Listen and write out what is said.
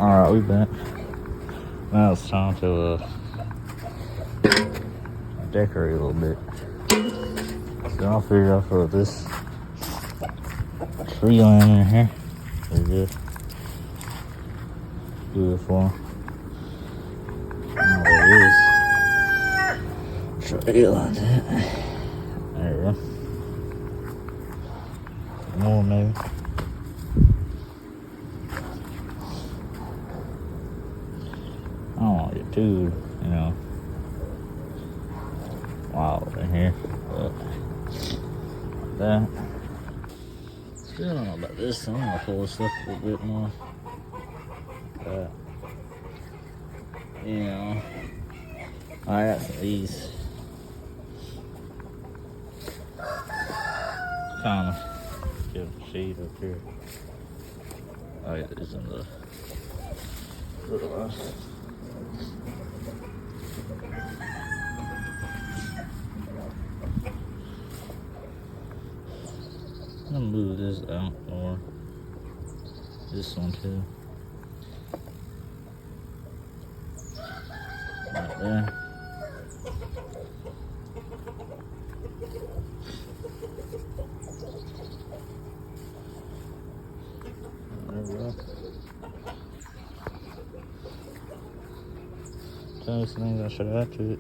Alright, we back. Now it's time to decorate a little bit. So I'll figure out for this tree line in here. Pretty good. Beautiful. I don't know what it is. Try it like that. There we go. More maybe. I don't want to get too, wild in here, but like that. Still don't know about this. I'm gonna pull this up a little bit more. But, I got some of these. Kind of give them shade up here. I got these in the little one. I'm gonna move this out more. This one too. Right there. There we go. Tell me some things I should add to it.